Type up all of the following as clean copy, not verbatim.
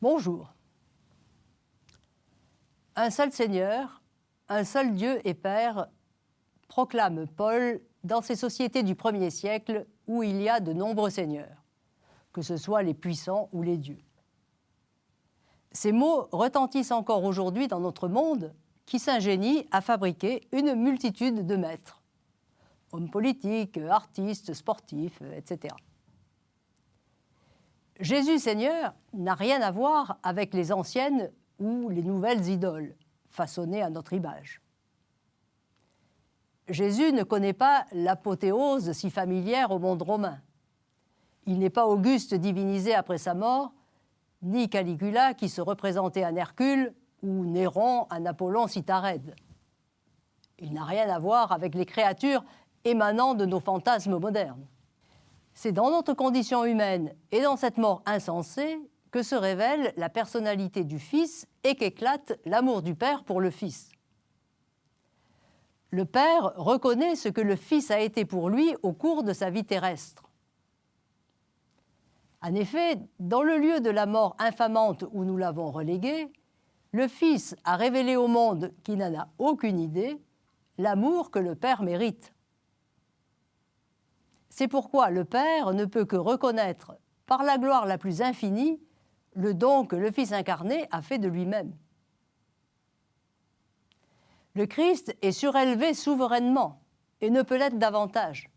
Bonjour. Un seul Seigneur, un seul Dieu et Père, proclame Paul dans ces sociétés du 1er siècle où il y a de nombreux seigneurs, que ce soit les puissants ou les dieux. Ces mots retentissent encore aujourd'hui dans notre monde qui s'ingénie à fabriquer une multitude de maîtres, hommes politiques, artistes, sportifs, etc. Jésus Seigneur n'a rien à voir avec les anciennes ou les nouvelles idoles, façonnées à notre image. Jésus ne connaît pas l'apothéose si familière au monde romain. Il n'est pas Auguste divinisé après sa mort, ni Caligula qui se représentait un Hercule, ou Néron un Apollon Citarède. Il n'a rien à voir avec les créatures émanant de nos fantasmes modernes. C'est dans notre condition humaine et dans cette mort insensée que se révèle la personnalité du Fils et qu'éclate l'amour du Père pour le Fils. Le Père reconnaît ce que le Fils a été pour lui au cours de sa vie terrestre. En effet, dans le lieu de la mort infamante où nous l'avons relégué, le Fils a révélé au monde qui n'en a aucune idée l'amour que le Père mérite. C'est pourquoi le Père ne peut que reconnaître, par la gloire la plus infinie, le don que le Fils incarné a fait de lui-même. Le Christ est surélevé souverainement et ne peut l'être davantage.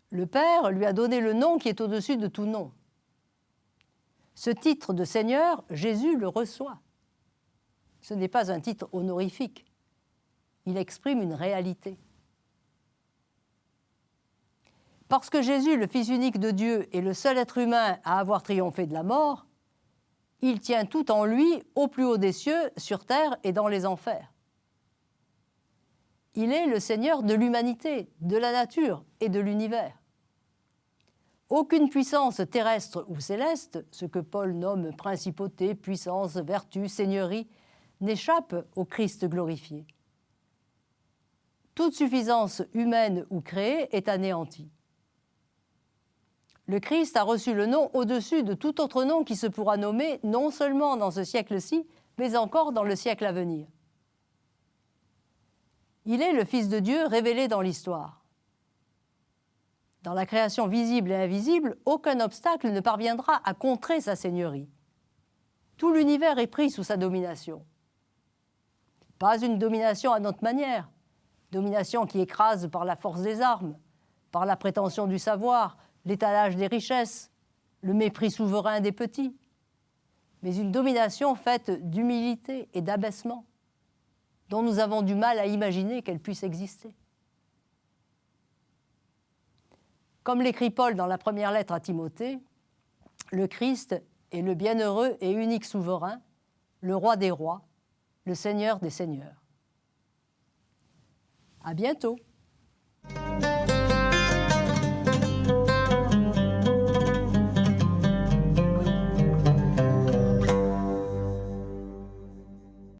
Le Père lui a donné le nom qui est au-dessus de tout nom. Ce titre de Seigneur, Jésus le reçoit. Ce n'est pas un titre honorifique. Il exprime une réalité. Parce que Jésus, le Fils unique de Dieu, est le seul être humain à avoir triomphé de la mort, il tient tout en lui au plus haut des cieux, sur terre et dans les enfers. Il est le Seigneur de l'humanité, de la nature et de l'univers. Aucune puissance terrestre ou céleste, ce que Paul nomme principauté, puissance, vertu, seigneurie, n'échappe au Christ glorifié. Toute suffisance humaine ou créée est anéantie. Le Christ a reçu le nom au-dessus de tout autre nom qui se pourra nommer non seulement dans ce siècle-ci, mais encore dans le siècle à venir. Il est le Fils de Dieu révélé dans l'histoire. Dans la création visible et invisible, aucun obstacle ne parviendra à contrer sa seigneurie. Tout l'univers est pris sous sa domination. Pas une domination à notre manière, domination qui écrase par la force des armes, par la prétention du savoir, l'étalage des richesses, le mépris souverain des petits, mais une domination faite d'humilité et d'abaissement, dont nous avons du mal à imaginer qu'elle puisse exister. Comme l'écrit Paul dans la première lettre à Timothée, le Christ est le bienheureux et unique souverain, le roi des rois, le Seigneur des seigneurs. À bientôt.